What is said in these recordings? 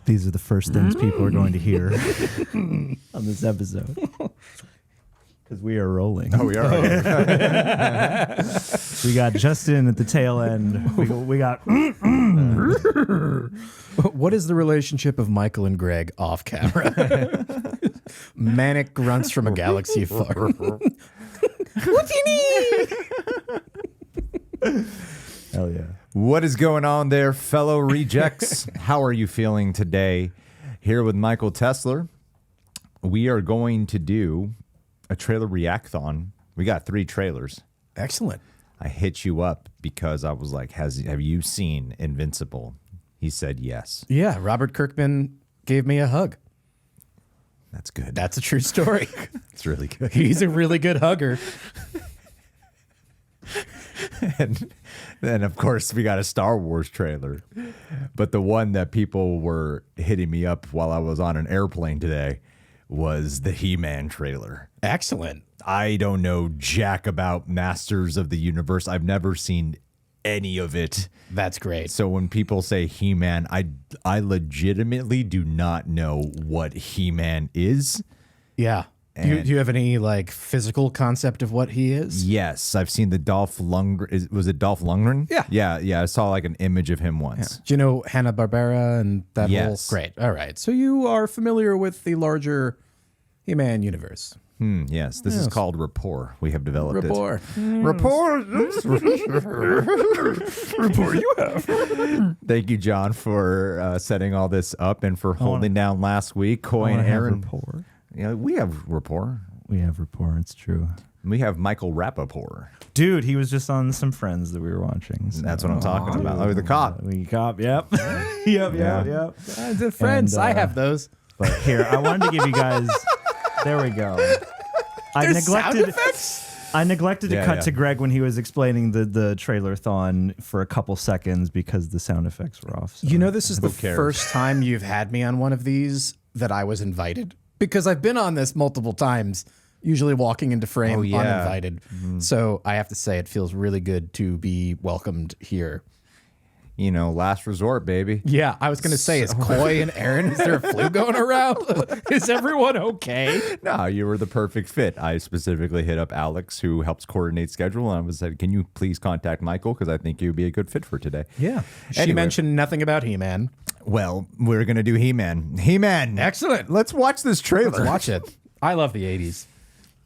These are the first things people are going to hear on this episode. Because we are rolling. Oh, we are. We got Justin at the tail end. We got. What is the relationship of Michael and Greg off camera? Manic grunts from a galaxy far. What do you need? Hell yeah. What is going on there, fellow rejects? How are you feeling today? Here with Michael Tessler, we are going to do a trailer react-thon. We got 3 trailers. Excellent. I hit you up because I was like, have you seen Invincible? He said yes. Yeah, Robert Kirkman gave me a hug. That's good. That's a true story. It's really good. He's a really good hugger. And then, of course, we got a Star Wars trailer. But the one that people were hitting me up while I was on an airplane today was the He-Man trailer. Excellent. I don't know jack about Masters of the Universe. I've never seen any of it. That's great. So when people say He-Man, I legitimately do not know what He-Man is. Yeah. Do you have any like physical concept of what he is? Yes, I've seen the Dolph Lundgren. Was it Dolph Lundgren? Yeah. Yeah. I saw like an image of him once. Yeah. Do you know Hanna-Barbera and that Yes. whole? Great. All right. So you are familiar with the larger He-Man universe. Yes, this is called Rapport. We have developed Rapport. it. Rapport. Rapport you have. Thank you, John, for setting all this up and for holding down last week. Coy and Aaron. Rapport. Yeah, we have rapport. We have rapport. It's true. We have Michael Rappaport. Dude, he was just on some Friends that we were watching. So. That's what I'm talking about. Oh, the cop. We cop. Yep. yep. The friends. And, I have those. But here, I wanted to give you guys. There we go. I neglected to cut to Greg when he was explaining the trailer-thon for a couple seconds because the sound effects were off. So. You know, this is the first time you've had me on one of these that I was invited. Because I've been on this multiple times, usually walking into frame uninvited. So I have to say it feels really good to be welcomed here. You know, last resort, baby. Yeah, I was going to say, is Coy and Aaron, is there a flu going around? Is everyone okay? No, you were the perfect fit. I specifically hit up Alex, who helps coordinate schedule, and I was said, can you please contact Michael? Because I think you'd be a good fit for today. Yeah. She mentioned nothing about He-Man. Well, we're going to do He-Man. He-Man. Excellent. Let's watch this trailer. Let's watch it. I love the 80s.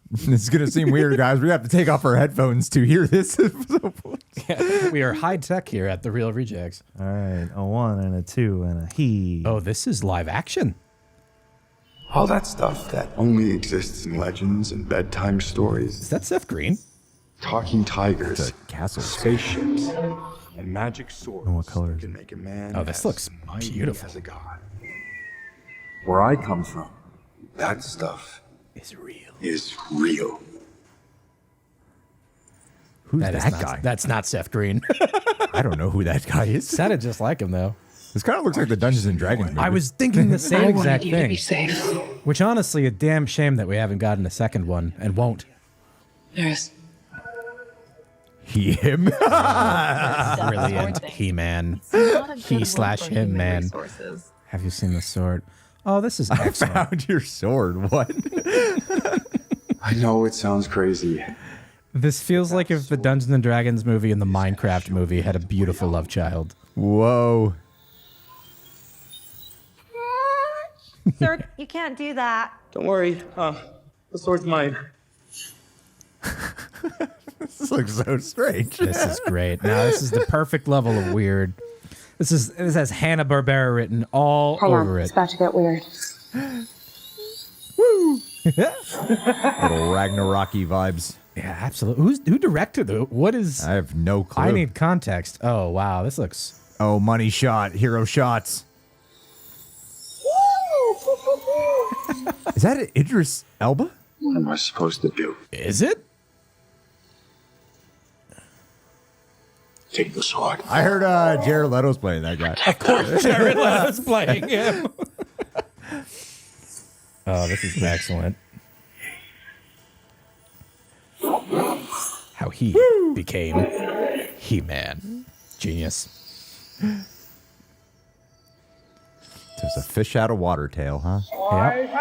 This is going to seem weird, guys. We have to take off our headphones to hear this. Yeah, we are high tech here at the Real Rejects. All right, a 1 and a 2 and a he. Oh, this is live action. All that stuff that only exists in legends and bedtime stories. Is that Seth Green? Talking tigers, The castle. spaceships, and magic swords. what color is can make a man Oh, this looks mighty beautiful. as a god. Where I come from, that stuff Is real. is real. Who's That is that not, guy? That's not Seth Green. I don't know who that guy is. Sounded just like him, though. This kind of looks like the Dungeons and Dragons movie. I was thinking the same exact you to be thing. safe. Which, honestly, a damn shame that we haven't gotten a second one and won't. There's him. Brilliant. He-Man. He/him, man. Resources. Have you seen the sword? Oh, this is excellent. Found your sword. What? I know it sounds crazy. This feels like if the Dungeons and Dragons movie and the Minecraft movie had a beautiful love child. Whoa. Sir, you can't do that. Don't worry, the sword's mine. This looks so strange. This is great. Now, this is the perfect level of weird. This has Hanna-Barbera written all over it. about to get weird. Little Ragnarok-y vibes. Yeah, absolutely. Who directed it? What is... I have no clue. I need context. Oh, wow. This looks... Oh, money shot. Hero shots. Is that Idris Elba? What am I supposed to do? Is it? Take the sword. I heard Jared Leto's playing that guy. Of course, Jared Leto's playing him. Oh, this is excellent. How he became He-Man. Genius. There's a fish out of water tale, huh? Yep.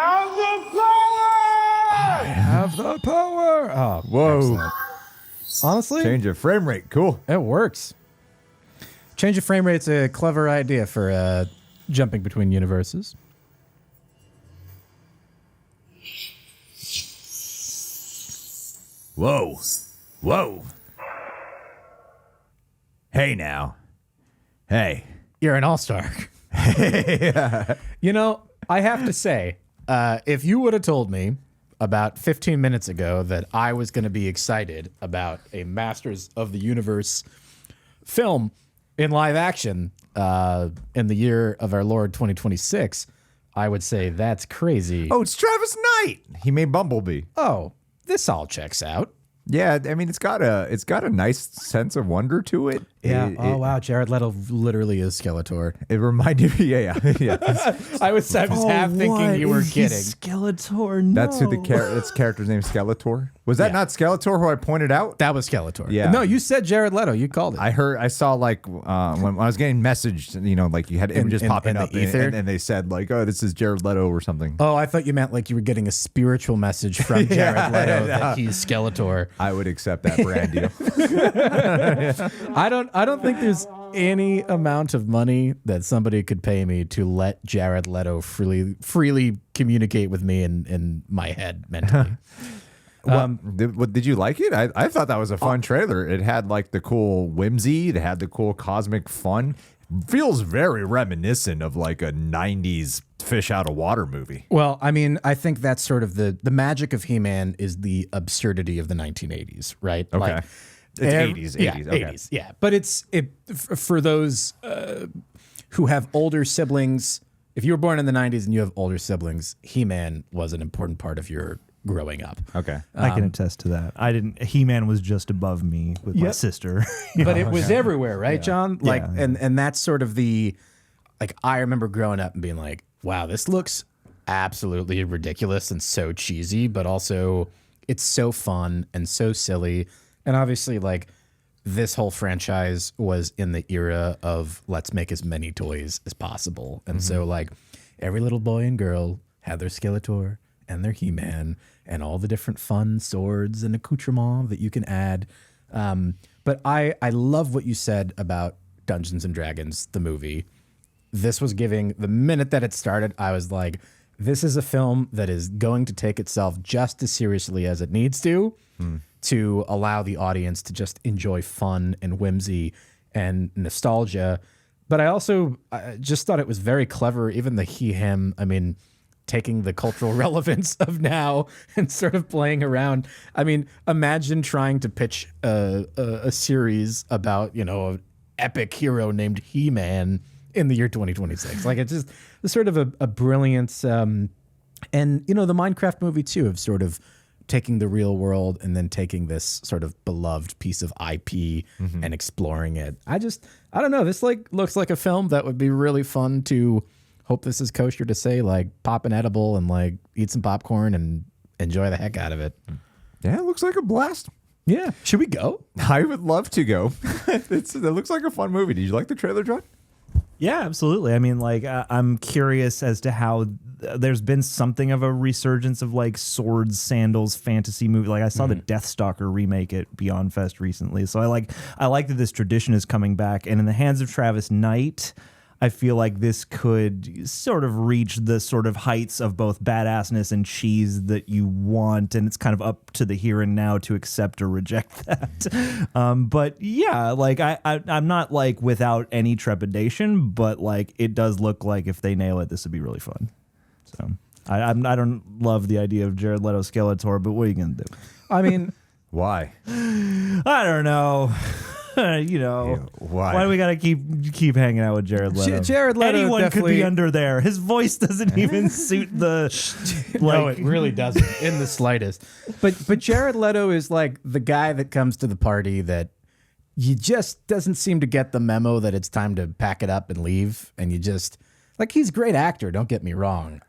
I have the power. Oh, Whoa. excellent. Honestly, Change of frame rate. Cool. it works. Change of frame rate's a clever idea for jumping between universes. Whoa. Whoa. Hey now. Hey. You're an all-star. You know, I have to say, if you would have told me about 15 minutes ago that I was going to be excited about a Masters of the Universe film in live action in the year of our Lord 2026, I would say that's crazy. Oh, it's Travis Knight. He made Bumblebee. Oh, this all checks out. Yeah, I mean it's got a nice sense of wonder to it. Oh wow, Jared Leto literally is Skeletor. It reminded me. Yeah. I was half thinking you were kidding. Skeletor. No. That's who that's character's name, Skeletor. Was that not Skeletor who I pointed out? That was Skeletor. Yeah. No, you said Jared Leto. You called it. I saw like when I was getting messaged, you know, like you had images popping in the up ether? and they said like, oh, this is Jared Leto or something. Oh, I thought you meant like you were getting a spiritual message from Jared Leto that he's Skeletor. I would accept that brand deal. I don't think there's any amount of money that somebody could pay me to let Jared Leto freely communicate with me in my head mentally. Did you like it? I thought that was a fun trailer. It had like the cool whimsy. It had the cool cosmic fun. Feels very reminiscent of like a 90s fish out of water movie. Well, I mean, I think that's sort of the magic of He-Man is the absurdity of the 1980s, right? Okay. Like, It's 80s. Yeah, okay. 80s, yeah. But for those who have older siblings, if you were born in the 90s and you have older siblings, He-Man was an important part of your growing up. Okay. I can attest to that. He-Man was just above me with my sister. But it was everywhere, right, John? Like, and that's sort of I remember growing up and being like, wow, this looks absolutely ridiculous and so cheesy, but also it's so fun and so silly. And obviously, like, this whole franchise was in the era of let's make as many toys as possible. And so, like, every little boy and girl had their Skeletor and their He-Man and all the different fun swords and accoutrements that you can add. But I love what you said about Dungeons and Dragons, the movie. This was giving, the minute that it started, I was like, this is a film that is going to take itself just as seriously as it needs to allow the audience to just enjoy fun and whimsy and nostalgia. But I also just thought it was very clever, even the he-him, I mean, taking the cultural relevance of now and sort of playing around. I mean, imagine trying to pitch a series about, you know, an epic hero named He-Man in the year 2026. Like, it's just sort of a brilliance. And, you know, the Minecraft movie, too, of sort of taking the real world and then taking this sort of beloved piece of IP and exploring it. I don't know. This like looks like a film that would be really fun to hope this is kosher to say, like pop an edible and like eat some popcorn and enjoy the heck out of it. Yeah, it looks like a blast. Yeah. Should we go? I would love to go. It looks like a fun movie. Did you like the trailer, John? Yeah, absolutely. I mean, like, I'm curious as to how there's been something of a resurgence of like swords, sandals, fantasy movie. Like, I saw the Deathstalker remake at Beyond Fest recently, so I like that this tradition is coming back. And in the hands of Travis Knight, I feel like this could sort of reach the sort of heights of both badassness and cheese that you want, and it's kind of up to the here and now to accept or reject that. But yeah, like I'm not like without any trepidation, but like it does look like if they nail it, this would be really fun. So I don't love the idea of Jared Leto Skeletor, but what are you gonna do? I mean, Why? I don't know. You know, why do we gotta keep hanging out with Jared Leto? Jared Leto Anyone could definitely be under there. His voice doesn't even suit the. no, it really doesn't in the slightest. But Jared Leto is like the guy that comes to the party that you just doesn't seem to get the memo that it's time to pack it up and leave. And you just like, he's a great actor. Don't get me wrong.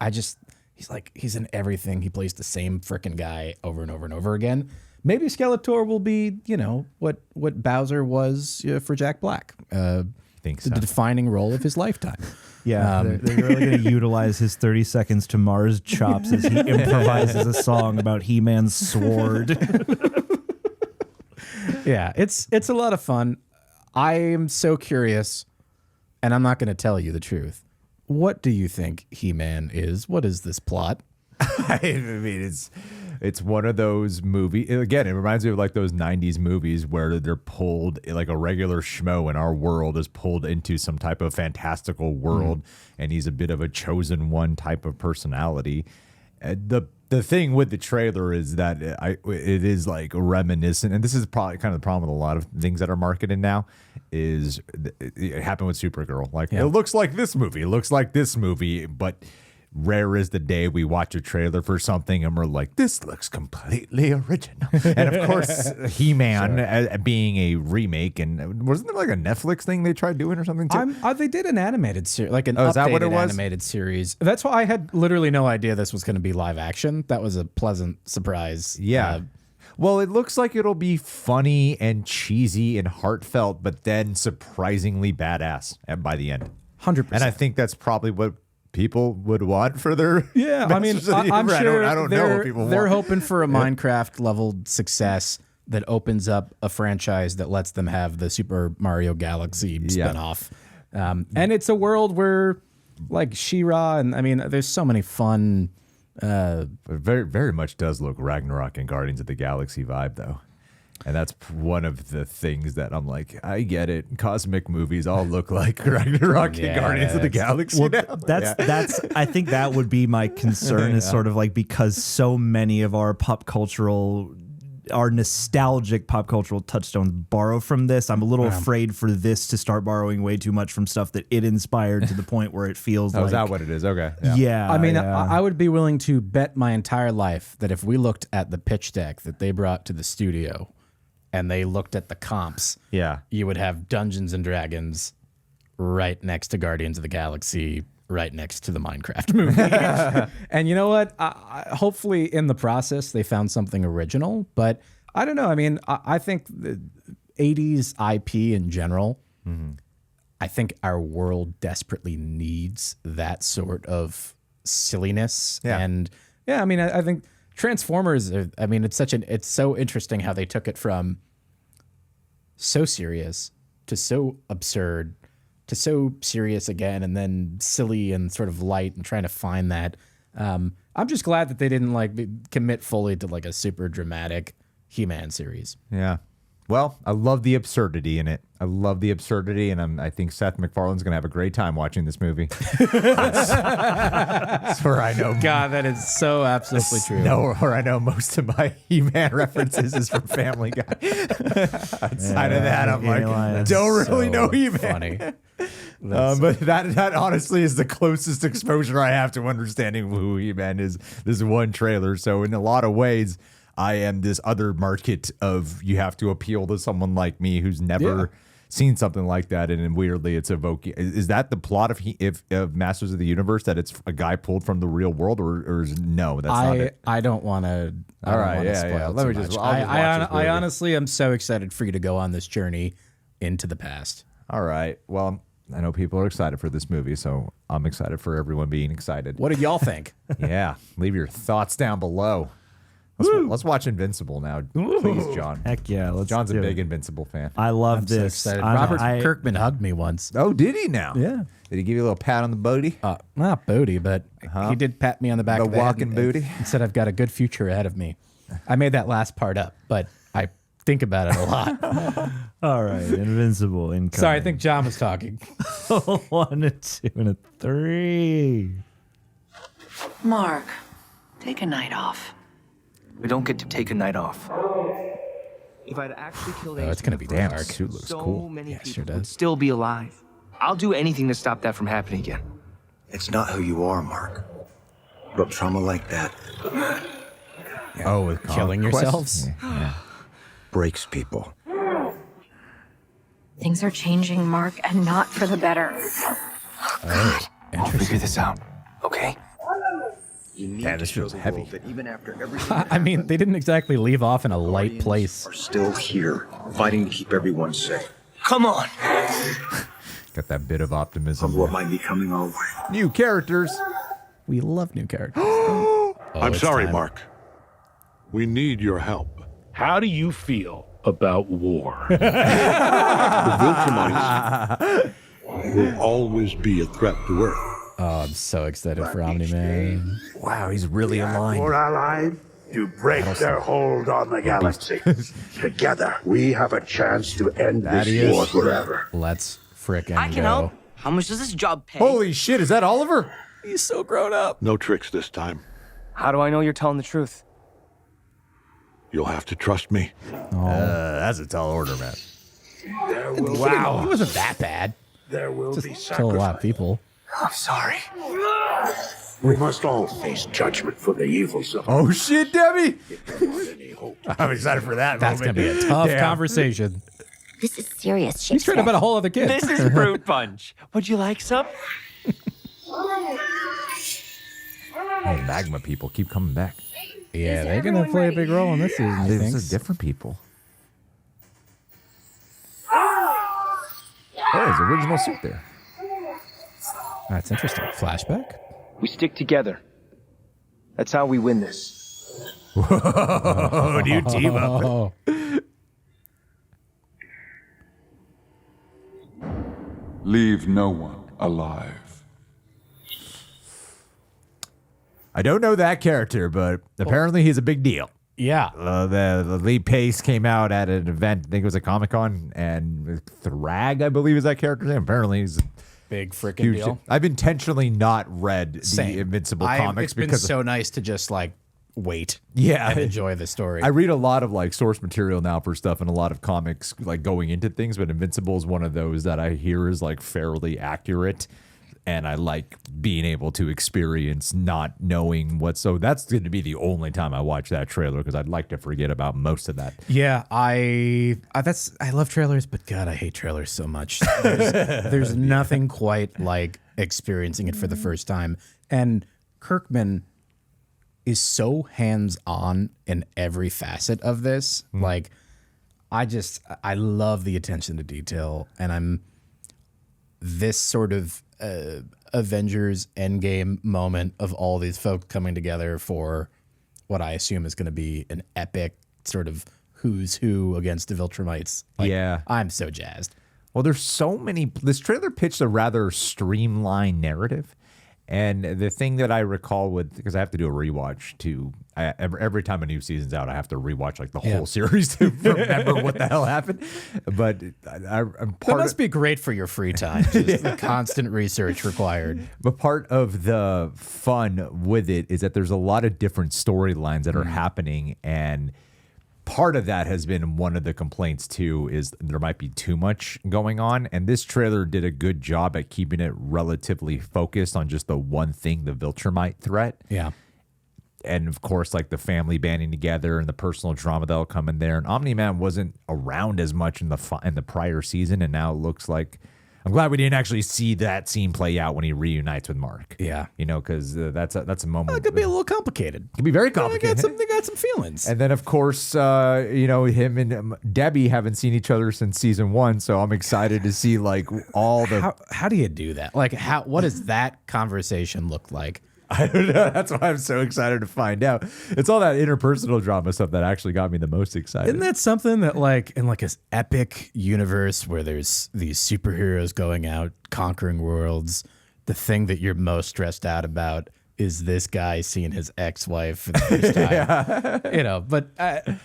He's in everything. He plays the same frickin' guy over and over and over again. Maybe Skeletor will be, you know, what Bowser was for Jack Black. Think so. The defining role of his lifetime. Yeah, they're really going to utilize his 30 seconds to Mars chops as he improvises a song about He-Man's sword. Yeah, it's a lot of fun. I am so curious, and I'm not going to tell you the truth. What do you think He-Man is? What is this plot? I mean, it's one of those movies. Again, it reminds me of like those 90s movies where they're pulled, like a regular schmo in our world is pulled into some type of fantastical world, and he's a bit of a chosen one type of personality. The thing with the trailer is that it is like reminiscent, and this is probably kind of the problem with a lot of things that are marketed now, is it happened with Supergirl. Like, it looks like this movie, it looks like this movie, but rare is the day we watch a trailer for something and we're like, this looks completely original. And of course, He-Man being a remake, and wasn't there like a Netflix thing they tried doing or something too? They did an animated series, like an is that what it updated was? animated series. That's why I had literally no idea this was going to be live action. That was a pleasant surprise. Yeah. Well, it looks like it'll be funny and cheesy and heartfelt, but then surprisingly badass by the end. 100%. And I think that's probably what people would want for their I mean, I'm sure I don't know what people they're want. hoping for a Minecraft level success that opens up a franchise that lets them have the Super Mario Galaxy spinoff. And it's a world where, like She-Ra, and I mean, there's so many fun. It very, very much does look Ragnarok and Guardians of the Galaxy vibe, though. And that's one of the things that I'm like, I get it. Cosmic movies all look like Ragnarok and Guardians of the Galaxy. Well, now. that's I think that would be my concern is sort of like, because so many of our nostalgic pop cultural touchstones borrow from this. I'm a little afraid for this to start borrowing way too much from stuff that it inspired to the point where it feels like. Is that what it is? Okay. Yeah. I mean, I would be willing to bet my entire life that if we looked at the pitch deck that they brought to the studio and they looked at the comps, you would have Dungeons and Dragons right next to Guardians of the Galaxy, right next to the Minecraft movie. And you know what? Hopefully in the process they found something original, but I don't know. I mean, I think the 80s IP in general, I think our world desperately needs that sort of silliness. And I mean, I think Transformers, I mean, it's so interesting how they took it from so serious to so absurd to so serious again, and then silly and sort of light, and trying to find that. I'm just glad that they didn't commit fully to like a super dramatic He-Man series. Yeah. Well, I love the absurdity in it. I love the absurdity, and I think Seth MacFarlane's going to have a great time watching this movie. That's where I know. God, that is so absolutely true. No, where I know most of my He-Man references is from Family Guy. Outside of that, I'm like, don't really know He-Man. Funny. But that honestly is the closest exposure I have to understanding who He-Man is. This one trailer. So in a lot of ways, I am this other market of you have to appeal to someone like me who's never seen something like that, and weirdly it's evoking. Is that the plot of Masters of the Universe, that it's a guy pulled from the real world, or is no? That's not it. I don't want to. All right, yeah. Let me just. I honestly am so excited for you to go on this journey into the past. All right. Well, I know people are excited for this movie, so I'm excited for everyone being excited. What did y'all think? Yeah, leave your thoughts down below. Let's watch Invincible now, please, John. Heck yeah, John's a do big it. Invincible fan. I love So this. excited. Robert Kirkman hugged me once. Oh, did he now? Yeah. Did he give you a little pat on the booty? Not booty, but he did pat me on the back The of the head walking and booty? and said I've got a good future ahead of me. I made that last part up, but I think about it a lot. All right, Invincible incoming. Sorry, I think John was talking. 1, a 2, and a 3. Mark, take a night off. We don't get to take a night off. If I'd actually killed Oh, it's Ace gonna be dark. Dark, Suit looks so cool. many Yeah, people sure would does. still be alive. I'll do anything to stop that from happening again. It's not who you are, Mark. But trauma like that Oh, with Killing Conquest? yourselves? breaks people. Things are changing, Mark, and not for the better. I'll figure this out, okay? You need Yeah, to this show feels the heavy. world that even after everything I mean, they didn't exactly leave off in a light Guardians place. are still here, fighting to keep everyone safe. Come on! Got that bit of optimism. Of what might be coming our way. New characters. We love new characters. I'm sorry, Mark. We need your help. How do you feel about war? The Viltrumites will always be a threat to Earth. Oh, I'm so excited for Omni-Man. Wow, he's really aligned. We're allied to break their hold on the galaxy. Together, we have a chance to end this war forever. Let's frickin' I can go. help. How much does this job pay? Holy shit, is that Oliver? He's so grown up. No tricks this time. How do I know you're telling the truth? You'll have to trust me. That's a tall order, man. Wow. He wasn't that bad. There will be Just kill a lot of people. I'm sorry. We must all face judgment for the evils of Oh shit, Debbie! any hope. I'm excited for that That's going to be a tough conversation. This is serious shit. He's trying to bet a whole other kid. This is fruit punch. Would you like some? Oh, magma people keep coming back. Yeah, they're going to play a big role in this season, I This think. is different people. Oh, there's original suit there. That's interesting. Flashback? We stick together. That's how we win this. Oh, new team up. Oh. Leave no one alive. I don't know that character, but apparently he's a big deal. Yeah. The lead pace came out at an event, I think it was a Comic-Con, and Thrag, I believe, is that character's name. Apparently he's Big freaking huge. deal. I've intentionally not read Same. the Invincible comics it's been because so nice to just like wait Yeah. and enjoy the story. I read a lot of like source material now for stuff and a lot of comics like going into things, but Invincible is one of those that I hear is like fairly accurate. And I like being able to experience not knowing what. So that's going to be the only time I watch that trailer because I'd like to forget about most of that. Yeah, I love trailers, but God, I hate trailers so much. There's nothing quite like experiencing it for the first time. And Kirkman is so hands-on in every facet of this. Like, I love the attention to detail, and I'm this sort of Avengers Endgame moment of all these folks coming together for what I assume is going to be an epic sort of who's who against the Viltrumites. Like, Yeah. I'm so jazzed. Well, there's so many. This trailer pitched a rather streamlined narrative. And the thing that I recall with, because I have to do a rewatch to, every time a new season's out, I have to rewatch like the whole series to remember what the hell happened. But I'm That part must be great for your free time. Just the constant research required. But part of the fun with it is that there's a lot of different storylines that are happening, and part of that has been one of the complaints too is there might be too much going on, and this trailer did a good job at keeping it relatively focused on just the one thing, the Viltrumite threat. Yeah. And of course, like the family banding together and the personal drama that'll come in there. And Omni-Man wasn't around as much in the prior season, and now it looks like I'm glad we didn't actually see that scene play out when he reunites with Mark. Yeah. You know, because that's a moment. It could be a little complicated. It can be very complicated. They got some feelings. And then, of course, you know, him and Debbie haven't seen each other since season 1, so I'm excited to see like all the. How do you do that? Like, what does that conversation look like? I don't know. That's why I'm so excited to find out. It's all that interpersonal drama stuff that actually got me the most excited. Isn't that something that, like, in like this epic universe where there's these superheroes going out conquering worlds, the thing that you're most stressed out about is this guy seeing his ex-wife for the first time. Yeah. You know, but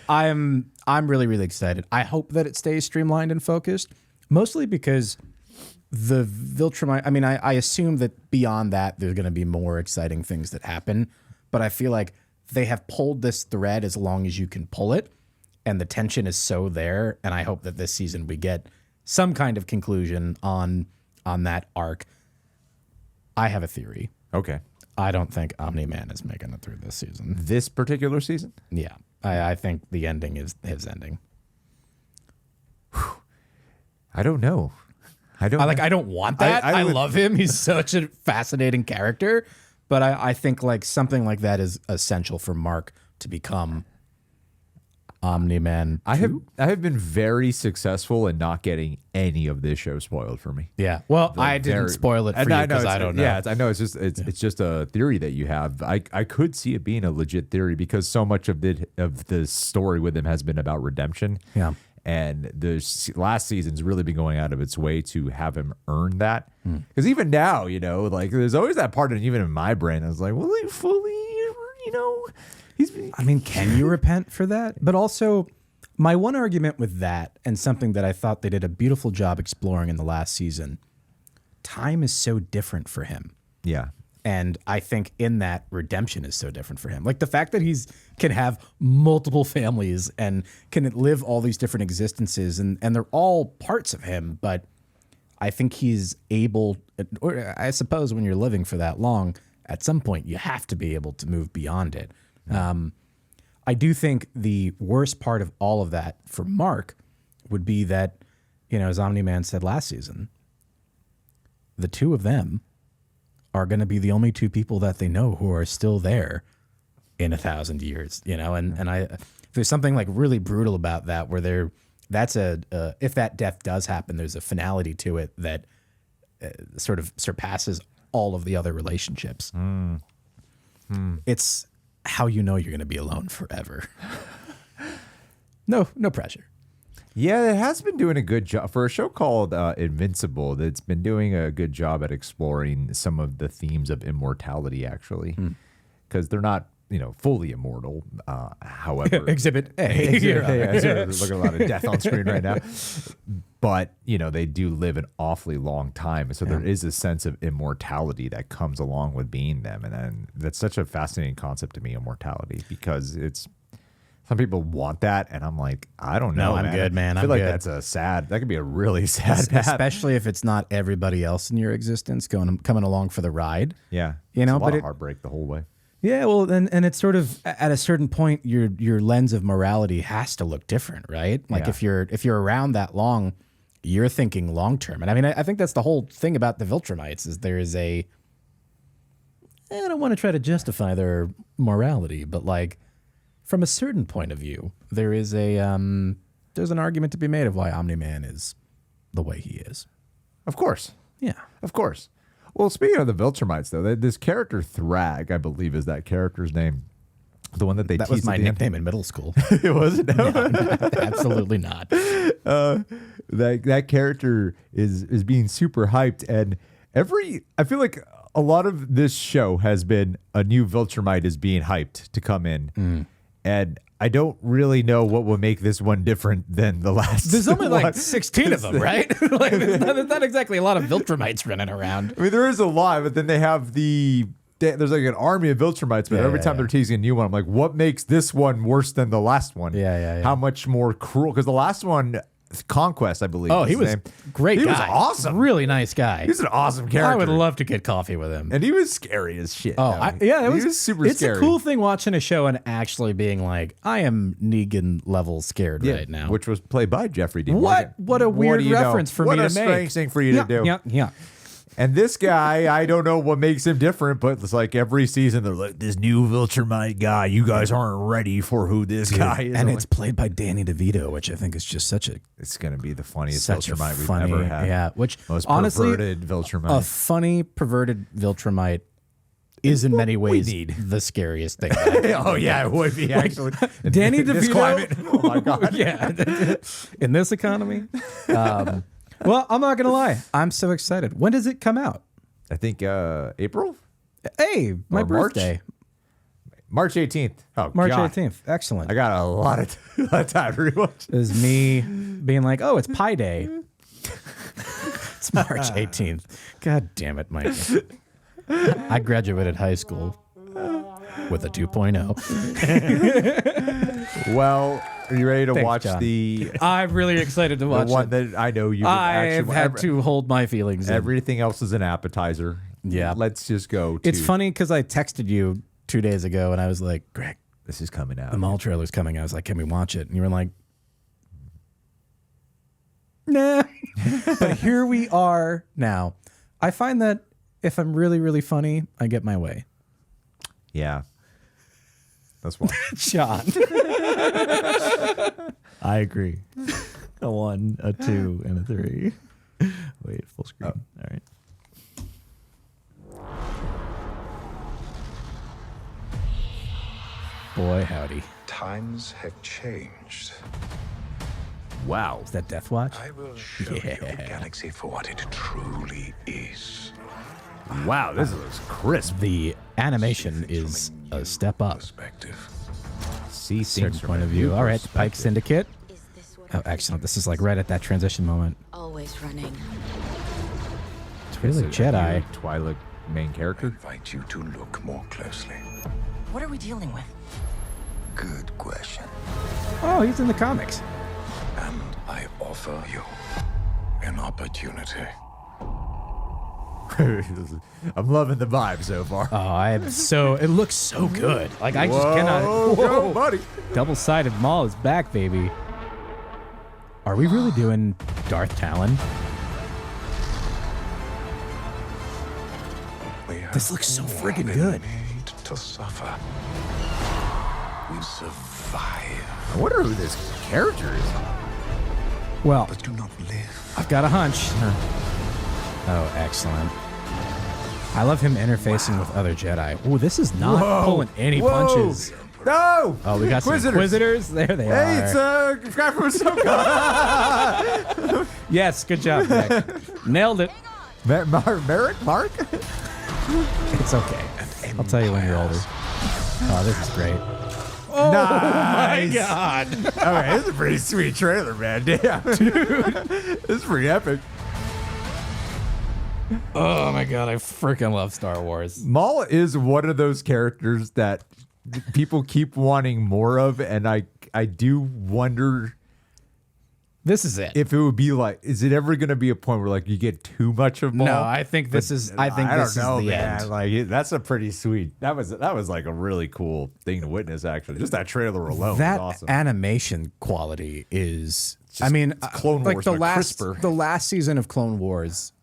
I'm really, really excited. I hope that it stays streamlined and focused, mostly because the Viltrumite, I mean, I assume that beyond that, there's going to be more exciting things that happen, but I feel like they have pulled this thread as long as you can pull it, and the tension is so there, and I hope that this season we get some kind of conclusion on that arc. I have a theory. Okay. I don't think Omni-Man is making it through this season. This particular season? Yeah. I think the ending is his ending. I don't know. I don't want that. I love him. He's such a fascinating character. But I think like something like that is essential for Mark to become Omni-Man 2? I have been very successful in not getting any of this show spoiled for me. Yeah. Well, I didn't spoil it for you because I don't know. Yeah, I know it's just a theory that you have. I could see it being a legit theory because so much of the story with him has been about redemption. Yeah. And the last season's really been going out of its way to have him earn that. Because even now, like there's always that part, and even in my brain, I was like, will he fully, can you repent for that? But also, my one argument with that, and something that I thought they did a beautiful job exploring in the last season, time is so different for him. Yeah. And I think in that, redemption is so different for him. Like the fact that can have multiple families and can live all these different existences, and they're all parts of him. But I think he's able, or I suppose when you're living for that long, at some point you have to be able to move beyond it. I do think the worst part of all of that for Mark would be that, as Omni-Man said last season, the two of them are going to be the only two people that they know who are still there in 1,000 years, and there's something like really brutal about that, where if that death does happen, there's a finality to it that sort of surpasses all of the other relationships. It's how you're going to be alone forever. No pressure. Yeah, it has been doing a good job for a show called Invincible. That's been doing a good job at exploring some of the themes of immortality, actually, because they're not, fully immortal. However, Exhibit A. There's a lot of death on screen right now, but they do live an awfully long time, so there is a sense of immortality that comes along with being them, and then that's such a fascinating concept to me, immortality, because it's. Some people want that, and I'm like, I don't know. No, I'm good, man. I feel like that could be a really sad path. Especially if it's not everybody else in your existence coming along for the ride. Yeah. It's a lot of heartbreak the whole way. Yeah, well, and it's sort of at a certain point, your lens of morality has to look different, right? Like if you're around that long, you're thinking long term. And I think that's the whole thing about the Viltrumites is there is I don't want to try to justify their morality, but like, from a certain point of view, there is there's an argument to be made of why Omni-Man is the way he is. Of course. Yeah. Of course. Well, speaking of the Viltrumites, though, this character Thrag, I believe, is that character's name. The one that they teased. That was my nickname in middle school. It wasn't? No, absolutely not. That character is being super hyped, and I feel like a lot of this show has been a new Viltrumite is being hyped to come in. And I don't really know what will make this one different than the last. There's only like 16 of them, right? Like, there's not exactly a lot of Viltrumites running around. I mean, there is a lot, but then they have there's like an army of Viltrumites, but every time they're teasing a new one, I'm like, what makes this one worse than the last one? Yeah. How much more cruel? Because the last one, Conquest, I believe. Oh, he was great. He guy. was awesome. Really nice guy. He's an awesome character. I would love to get coffee with him. And he was scary as shit. Oh, he was super it's scary. It's a cool thing watching a show and actually being like, I am Negan level scared right now. Which was played by Jeffrey Dean Morgan. What a weird reference for me to make. What a strange thing for you to do. Yeah. And this guy, I don't know what makes him different, but it's like every season they're like, this new Viltrumite guy, you guys aren't ready for who this guy is. And it's played by Danny DeVito, which I think is just it's going to be the funniest such Viltrumite we've ever had. Yeah, which most honestly, perverted Viltrumite. A funny, perverted Viltrumite is in many ways the scariest thing. Oh, yeah, it would be actually. Danny DeVito. This climate. Oh, my God. Yeah. In this economy. Well, I'm not going to lie. I'm so excited. When does it come out? I think April? Hey, my birthday. March 18th. Oh, March God. 18th. Excellent. I got a lot of time to rewatch. It was me being like, oh, it's Pi Day. It's March 18th. God damn it, Mike. I graduated high school with a 2.0. Well, are you ready to watch John. the... I'm really excited to watch the one it. that I know you I've had to hold my feelings in. Everything else is an appetizer. Yeah. Let's just go to... It's funny because I texted you 2 days ago and I was like, Greg, this is coming out. The Maul trailer's coming. I was like, can we watch it? And you were like, nah. But here we are now. I find that if I'm really, really funny, I get my way. Yeah. That's why. John. I agree. A 1, a 2, and a 3. Wait, full screen. All right. Boy, howdy. Times have changed. Wow. Is that Death Watch? I will show you the galaxy for what it truly is. Wow, this looks crisp. The animation is a step up. See Certain things from point a of view. new All right, perspective. Pike Syndicate. Oh, excellent. This is like right at that transition moment. Always running. It's really Is it Jedi. a new Twi'lek main I character. invite you to look more closely. What are we dealing with? Good question. Oh, he's in the comics. And I offer you an opportunity. I'm loving the vibe so far. Oh, I am so. It looks so good. Like I just cannot. Go, buddy. Double-sided Maul is back, baby. Are we really doing Darth Talon? This looks so friggin' good. Made to suffer. We survive. I wonder who this character is. Well, But do not live. I've got a hunch. Oh, excellent. I love him interfacing with other Jedi. Oh, this is not pulling any punches. No! Oh, we got some Inquisitors. There they are. Hey, it's a guy from Ahsoka. Yes, good job, Nick. Nailed it. Mark? It's okay. I'll tell you when you're older. Oh, this is great. Oh nice. My God. All right, this is a pretty sweet trailer, man. Damn. Dude. This is pretty epic. Oh my God, I freaking love Star Wars. Maul is one of those characters that people keep wanting more of, and I do wonder This is it. if it would be like, is it ever going to be a point where like you get too much of Maul? No, I think this is. I think I this don't know, is the man. end. Like that's a pretty sweet. That was like a really cool thing to witness. Actually, just that trailer alone That was awesome. animation quality is. Just I mean, Clone like Wars, the but last crisper. the last season of Clone Wars,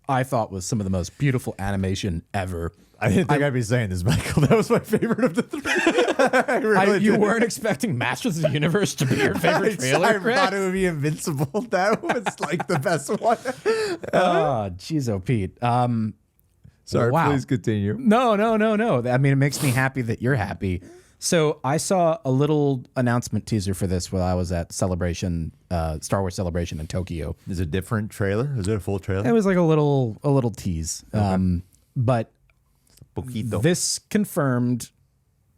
I thought was some of the most beautiful animation ever. I didn't think I'd be saying this, Michael. That was my favorite of the three. I really You didn't. weren't expecting Masters of the Universe to be your favorite trailer, I Chris? thought it would be Invincible. That was like the best one. Oh, jeez, oh Pete. Sorry, wow. please continue. No. I mean, it makes me happy that you're happy. So I saw a little announcement teaser for this while I was at Celebration, Star Wars Celebration in Tokyo. Is it a different trailer? Is it a full trailer? It was like a little tease. But Poquito. this confirmed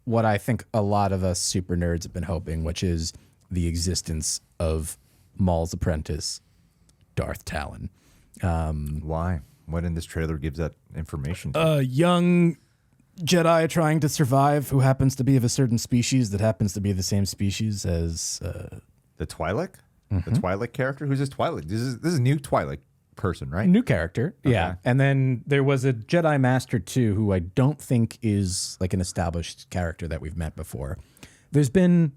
what I think a lot of us super nerds have been hoping, which is the existence of Maul's apprentice, Darth Talon. Why? What in this trailer gives that information? A young Jedi trying to survive who happens to be of a certain species that happens to be the same species as the Twi'lek? The Twi'lek character? Who's this Twi'lek? This is a new Twi'lek person, right? new character. Okay. Yeah. And then there was a Jedi Master too, who I don't think is like an established character that we've met before. There's been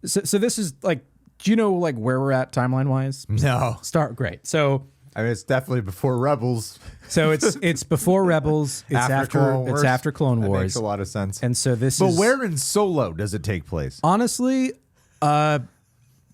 so this is like, do you know like where we're at timeline wise? No. Great. So I mean, it's definitely before Rebels. So it's before Rebels. It's after Clone Wars. It's after Clone Wars. That makes a lot of sense. And so this But is. where in Solo does it take place? Honestly,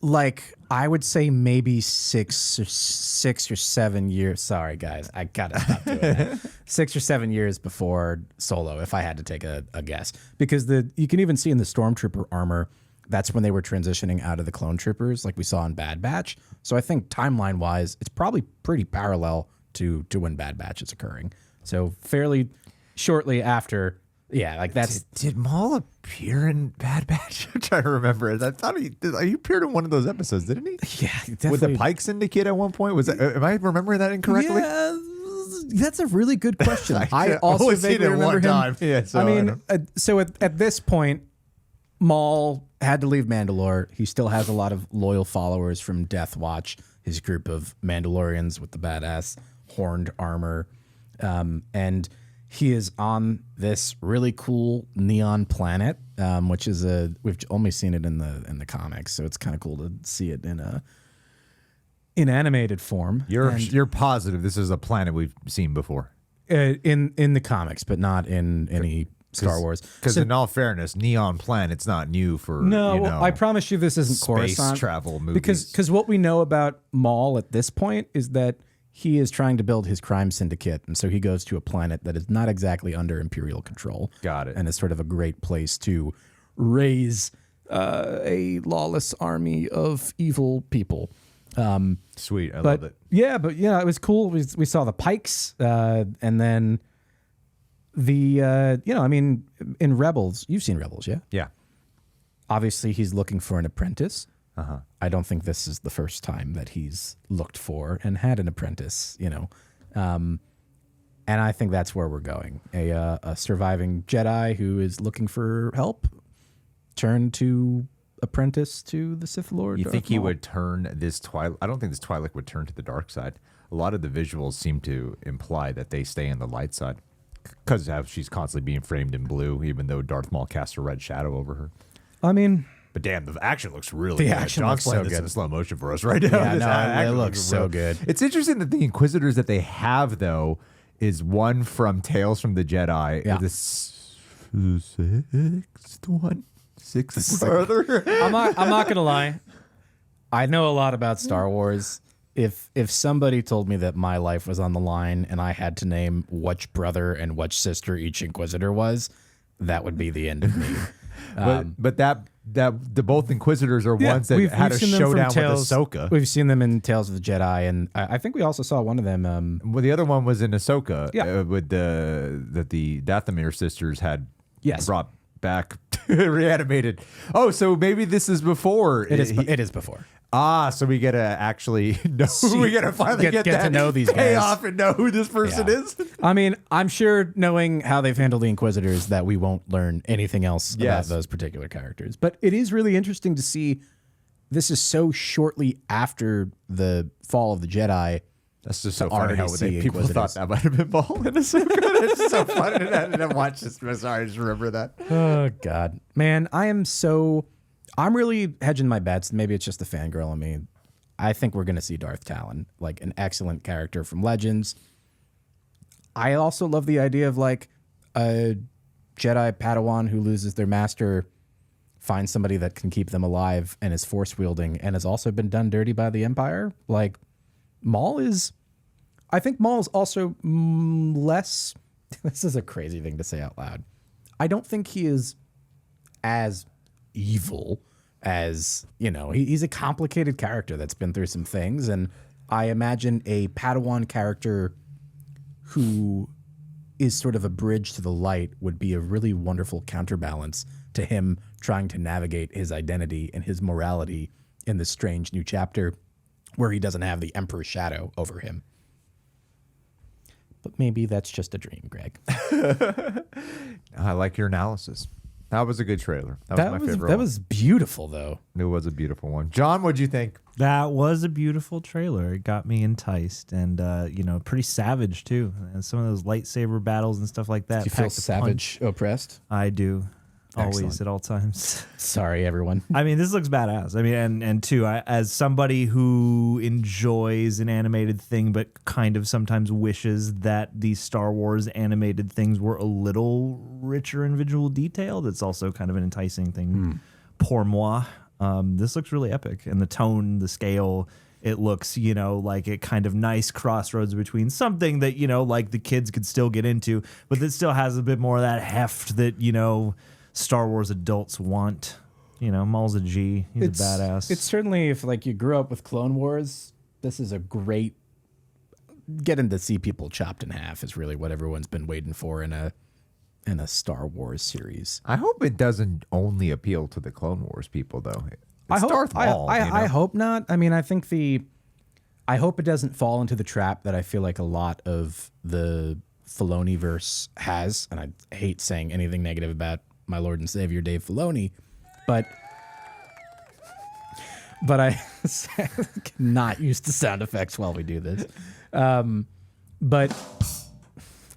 like I would say maybe 6 or 7 years. Sorry, guys, I gotta stop doing that. 6 or 7 years before Solo, if I had to take a guess, because you can even see in the Stormtrooper armor. That's when they were transitioning out of the clone troopers, like we saw in Bad Batch. So I think timeline-wise, it's probably pretty parallel to when Bad Batch is occurring. So fairly shortly after, yeah, like that's. Did Maul appear in Bad Batch? I'm trying to remember it. I thought he appeared in one of those episodes, didn't he? Yeah, definitely. With the Pike Syndicate at one point. Was that, am I remembering that incorrectly? Yeah, that's a really good question. I I've also only seen vaguely it remember one him. time. Yeah, so I I mean, so at this point, Maul had to leave Mandalore. He still has a lot of loyal followers from Death Watch, his group of Mandalorians with the badass horned armor. And he is on this really cool neon planet, which is we've only seen it in the comics, so it's kind of cool to see it in animated form. You're positive this is a planet we've seen before? In the comics, but not in any Star Wars. Because in all fairness, Neon Planet's not new for I promise you this isn't space Coruscant travel movies. because what we know about Maul at this point is that he is trying to build his crime syndicate, and so he goes to a planet that is not exactly under Imperial control. Got it. And is sort of a great place to raise a lawless army of evil people. Sweet, I love it. Yeah, but it was cool. We saw the Pikes, and then the in Rebels, you've seen Rebels, yeah? Yeah. Obviously, he's looking for an apprentice. I don't think this is the first time that he's looked for and had an apprentice, and I think that's where we're going. A surviving Jedi who is looking for help turned to apprentice to the Sith Lord. You Darth think he Maul. would turn this Twi'lek? I don't think this Twi'lek would turn to the dark side. A lot of the visuals seem to imply that they stay on the light side because she's constantly being framed in blue, even though Darth Maul casts a red shadow over her. I mean, but damn, the action looks really the good. action John's looks playing so this good in slow motion for us right now. Yeah, This no, action it looks so good. It's interesting that the Inquisitors that they have, though, is one from Tales from the Jedi. Yeah. The sixth one. Sixth further. I'm not gonna lie. I know a lot about Star Wars. If somebody told me that my life was on the line and I had to name which brother and which sister each Inquisitor was, that would be the end of me. But the both Inquisitors are ones that had a seen them from showdown with Tales. Ahsoka. We've seen them in Tales of the Jedi, and I think we also saw one of them. Well, the other one was in Ahsoka. Yeah. With the Dathomir sisters had brought back reanimated. Oh, so maybe this is before. It is before. So we get to actually know. We get to finally get to know these guys. payoff and know who this person is. I mean, I'm sure knowing how they've handled the Inquisitors that we won't learn anything else about those particular characters. But it is really interesting to see this is so shortly after the fall of the Jedi. That's just so funny how people thought that might have been Maul in Ahsoka. It's so funny. I didn't watch this. Sorry, I just remember that. Oh, God. Man, I'm really hedging my bets. Maybe it's just the fangirl in me. I think we're going to see Darth Talon, like an excellent character from Legends. I also love the idea of like a Jedi Padawan who loses their master, finds somebody that can keep them alive and is force wielding and has also been done dirty by the Empire. Like I think Maul is also less, this is a crazy thing to say out loud. I don't think he is as evil as, he's a complicated character that's been through some things. And I imagine a Padawan character who is sort of a bridge to the light would be a really wonderful counterbalance to him trying to navigate his identity and his morality in this strange new chapter where he doesn't have the Emperor's shadow over him. But maybe that's just a dream, Greg. I like your analysis. That was a good trailer. That was my favorite That one. was beautiful, though. It was a beautiful one. John, what'd you think? That was a beautiful trailer. It got me enticed and, pretty savage, too. And some of those lightsaber battles and stuff like that. Do you feel savage oppressed? I do. Always, Excellent. at all times. Sorry, everyone. I mean, this looks badass. I mean, and two, as somebody who enjoys an animated thing, but kind of sometimes wishes that these Star Wars animated things were a little richer in visual detail, that's also kind of an enticing thing. Pour moi. This looks really epic. And the tone, the scale, it looks, like a kind of nice crossroads between something that, like the kids could still get into, but that still has a bit more of that heft that, Star Wars adults want. Maul's a G. He's a badass. It's certainly, if like you grew up with Clone Wars, this is a great getting to see people chopped in half is really what everyone's been waiting for in a Star Wars series. I hope it doesn't only appeal to the Clone Wars people, though. It's Darth Maul. I hope not. I mean, I hope it doesn't fall into the trap that I feel like a lot of the Filoni-verse has, and I hate saying anything negative about my Lord and Savior Dave Filoni, but I not used to sound effects while we do this. But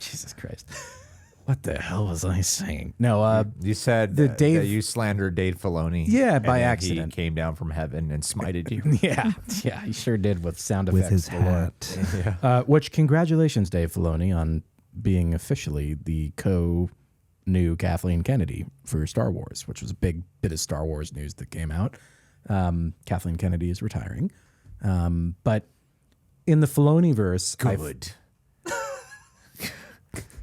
Jesus Christ, what the hell was I saying? No, you said that you slandered Dave Filoni. Yeah, and by then accident. He came down from heaven and smited you. yeah, he sure did with sound effects. With his hat. Which congratulations, Dave Filoni, on being officially the new Kathleen Kennedy for Star Wars, which was a big bit of Star Wars news that came out. Kathleen Kennedy is retiring. But in the Filoni-verse... Good.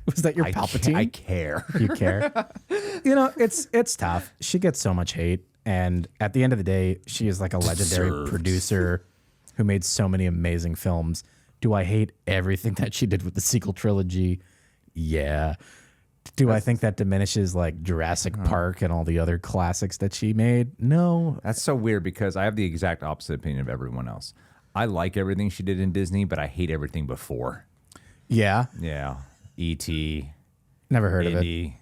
Was that your Palpatine? I care. You care? You know, it's tough. She gets so much hate. And at the end of the day, she is like a legendary producer who made so many amazing films. Do I hate everything that she did with the sequel trilogy? Yeah. Do I think that diminishes like Jurassic Park and all the other classics that she made? No. That's so weird because I have the exact opposite opinion of everyone else. I like everything she did in Disney, but I hate everything before. Yeah. Yeah. E.T. Never heard of it.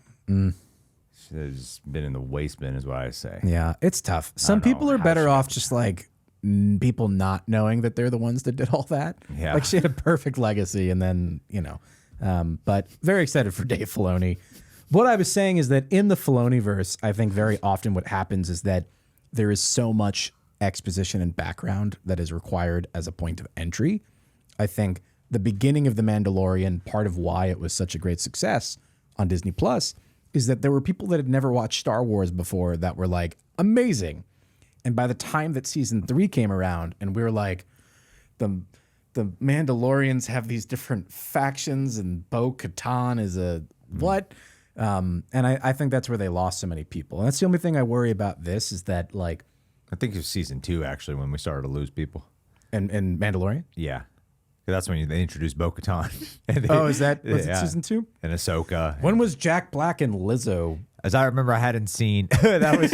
She's been in the waste bin is what I say. Yeah, it's tough. Some people are better off just like people not knowing that they're the ones that did all that. Yeah. Like she had a perfect legacy and then, but very excited for Dave Filoni. What I was saying is that in the Filoni-verse, I think very often what happens is that there is so much exposition and background that is required as a point of entry. I think the beginning of The Mandalorian, part of why it was such a great success on Disney Plus, is that there were people that had never watched Star Wars before that were like, amazing. And by the time that season 3 came around and we were like, the Mandalorians have these different factions and Bo-Katan is a what? And I think that's where they lost so many people. And that's the only thing I worry about this is that like... I think it was season 2 actually when we started to lose people. And Mandalorian? Yeah. That's when they introduced Bo-Katan. Was it season 2? And Ahsoka. When was Jack Black and Lizzo? As I remember, I hadn't seen. That was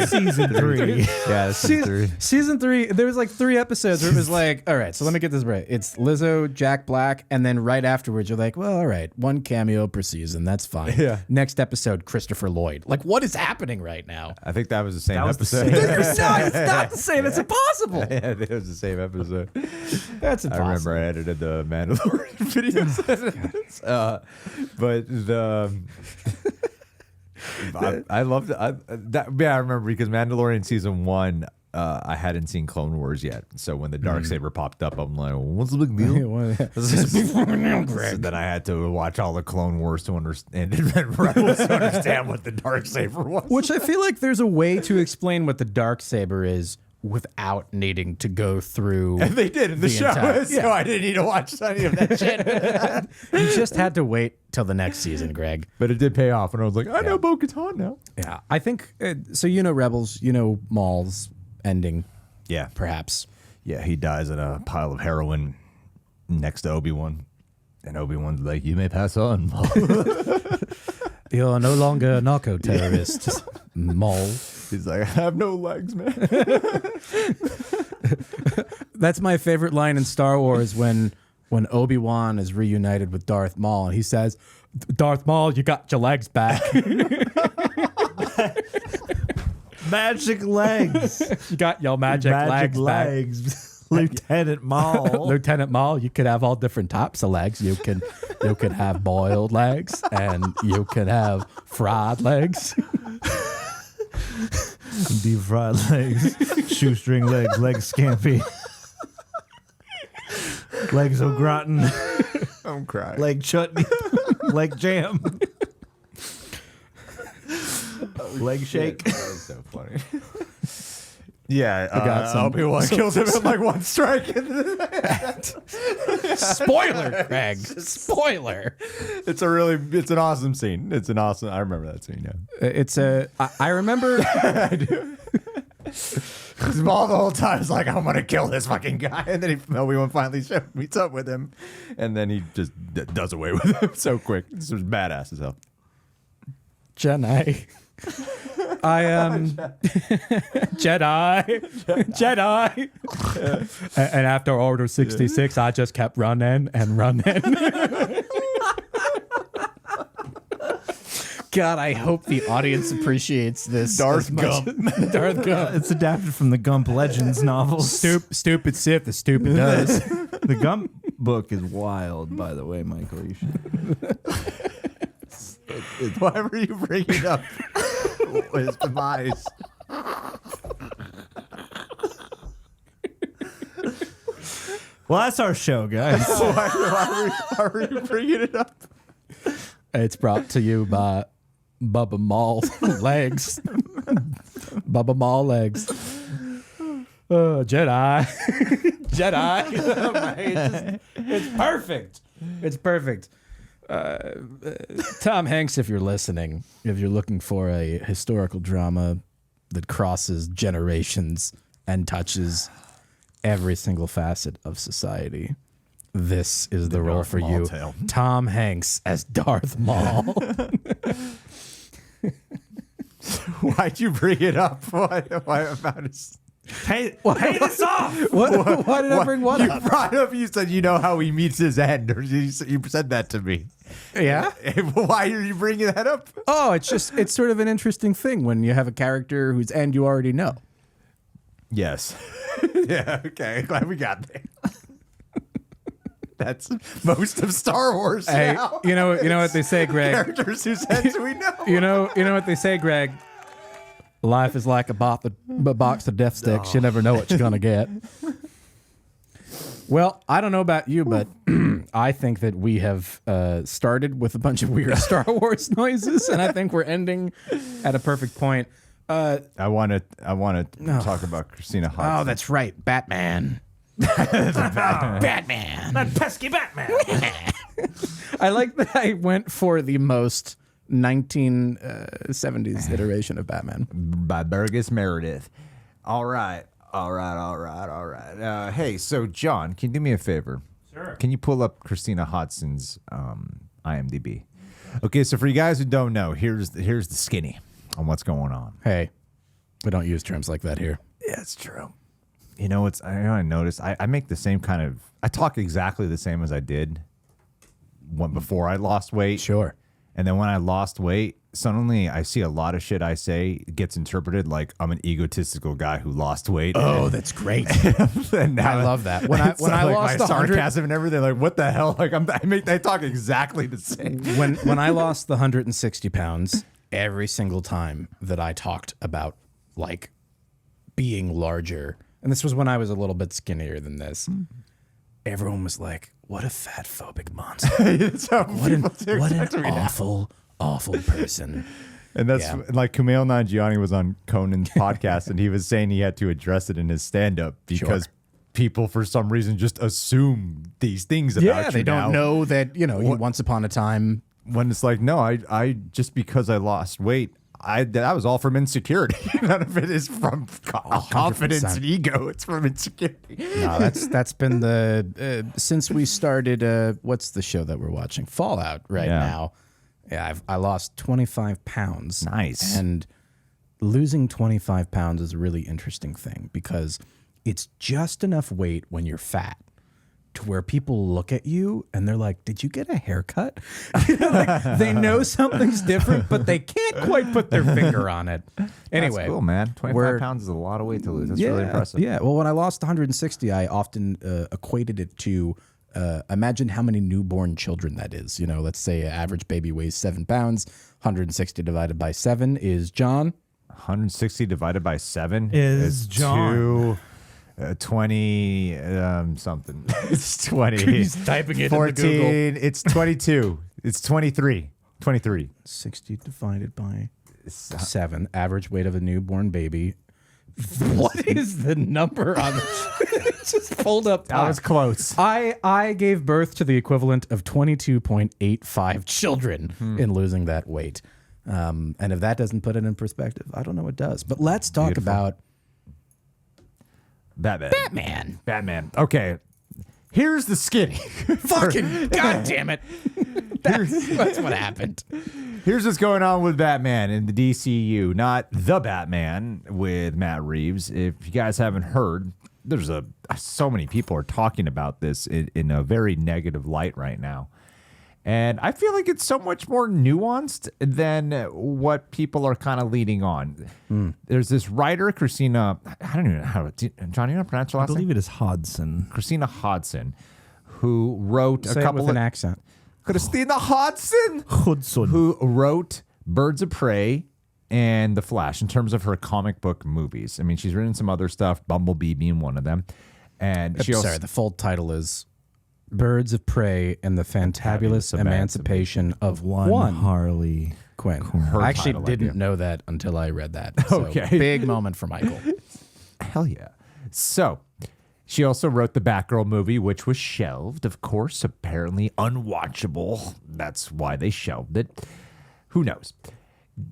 season 3. Yeah, season 3. Season 3, there was like 3 episodes where it was like, all right, so let me get this right. It's Lizzo, Jack Black, and then right afterwards, you're like, well, all right, 1 cameo per season. That's fine. Yeah. Next episode, Christopher Lloyd. Like, what is happening right now? I think that was the same episode. It's not the same. It's impossible. Yeah, it was the same episode. That's impossible. I remember I edited the Mandalorian videos. But the... I loved it. I remember because Mandalorian season 1, I hadn't seen Clone Wars yet. So when the Darksaber popped up, I'm like, well, what's the big deal? So then I had to watch all the Clone Wars to understand Rebels to understand what the Darksaber was. Which I feel like there's a way to explain what the Darksaber is without needing to go through. And they did in the show, so I didn't need to watch any of that shit. You just had to wait till the next season, Greg. But it did pay off, and I was like, I know Bo-Katan now. Yeah, I think so. Rebels, Maul's ending. Yeah, perhaps. Yeah, he dies in a pile of heroin next to Obi-Wan, and Obi-Wan's like, "You may pass on, Maul." You're no longer a narco-terrorist, Maul. He's like, I have no legs, man. That's my favorite line in Star Wars when Obi-Wan is reunited with Darth Maul and he says, Darth Maul, you got your legs back. Magic legs. You got your magic legs back. Lieutenant Maul. Lieutenant Maul, you could have all different types of legs. You can have boiled legs and you can have fried legs. Deep fried legs, shoestring legs, legs scampi, legs au gratin, I'm crying. leg chutney, leg jam, leg shake. That was so funny. Yeah, I got some. Obi-Wan kills him in like 1 strike. Spoiler, Craig. Spoiler. It's an awesome scene. I remember that scene. Yeah. I remember. I do. Maul the whole time is like, I'm gonna kill this fucking guy, and then Obi-Wan finally meets up with him, and then he just does away with him so quick. This was badass as hell. Jedi. I Jedi. And after Order 66, I just kept running and running. God, I hope the audience appreciates this. Darth Gump. Darth Gump. It's adapted from the Gump Legends novels. Stupid Sith, the stupid does. The Gump book is wild, by the way, Michael. You should. Whatever you bring it up, his demise. Well, that's our show, guys. Why are you bringing it up? It's brought to you by Bubba Maul legs. Bubba Maul legs. Jedi. Jedi. It's perfect. It's perfect. Tom Hanks, if you're listening, if you're looking for a historical drama that crosses generations and touches every single facet of society, this is the role for you. Tom Hanks as Darth Maul. Why'd you bring it up? Why about his... Pay this off. Why did I bring one up? You brought up, you said you know how he meets his end, or you said that to me. Yeah? Why are you bringing that up? Oh, it's sort of an interesting thing when you have a character whose end you already know. Yes. Yeah, okay. Glad we got there. That's most of Star Wars now. You know what they say, Greg. Characters whose ends we know. You know what they say, Greg. Life is like a box of death sticks. You never know what you're gonna get. Well, I don't know about you, but I think that we have started with a bunch of weird Star Wars noises, and I think we're ending at a perfect point. I want to talk about Christina Hodson. Oh, that's right, Batman. Batman. That pesky Batman. I like that I went for the most 1970s iteration of Batman. By Burgess Meredith. All right. Hey, so John, can you do me a favor? Sure. Can you pull up Christina Hodson's IMDb? Okay, so for you guys who don't know, here's the skinny on what's going on. Hey, we don't use terms like that here. Yeah, it's true. You know, I noticed I make the same kind of, I talk exactly the same as I did before I lost weight. Sure. And then when I lost weight, suddenly I see a lot of shit I say gets interpreted like I'm an egotistical guy who lost weight. Oh, that's great. And now I love that. When I lost my 100 sarcasm and everything, like what the hell? Like I talk exactly the same. When I lost the 160 pounds, every single time that I talked about like being larger, and this was when I was a little bit skinnier than this, everyone was like, "What a fat phobic monster! What an awful person." And that's like Kumail Nanjiani was on Conan's podcast, and he was saying he had to address it in his stand-up because people, for some reason, just assume these things about you. Yeah, they don't know that you once upon a time. When it's like, no, I just because I lost weight, that was all from insecurity. None of it is from confidence and ego. It's from insecurity. No, that's been the since we started. What's the show that we're watching? Fallout now. Yeah, I lost 25 pounds. Nice. And losing 25 pounds is a really interesting thing because it's just enough weight when you're fat to where people look at you and they're like, "Did you get a haircut?" They know something's different, but they can't quite put their finger on it. Anyway, that's cool, man. 25 pounds is a lot of weight to lose. That's really impressive. Yeah. Well, when I lost 160, I often equated it to imagine how many newborn children that is. Let's say an average baby weighs 7 pounds. 160 divided by 7 is John. 160 divided by 7 is John. 20 something. It's 20. He's typing it 14, into Google. It's 22. It's 23. 23. 60 divided by 7. Average weight of a newborn baby. What is the number on this? Just pulled up. That was close. I gave birth to the equivalent of 22.85 children in losing that weight. And if that doesn't put it in perspective, I don't know what does. But let's talk about Batman. Okay. Here's the skinny. Fucking goddamn it. That's what happened. Here's what's going on with Batman in the DCU, not the Batman with Matt Reeves. If you guys haven't heard, there's so many people are talking about this in a very negative light right now. And I feel like it's so much more nuanced than what people are kind of leading on. There's this writer, Christina, I don't even know how to, John, you know how to pronounce her last name? I believe it is Hodson. Christina Hodson, who wrote Say a couple it with an accent. Christina Hodson, who wrote Birds of Prey and The Flash in terms of her comic book movies. I mean, she's written some other stuff, Bumblebee being one of them. And the full title is Birds of Prey and the Fantabulous Emancipation of one Harley Quinn. Her I actually title didn't idea. know that until I read that. So, Okay. big moment for Michael. Hell yeah. So she also wrote the Batgirl movie, which was shelved, of course, apparently unwatchable. That's why they shelved it. Who knows?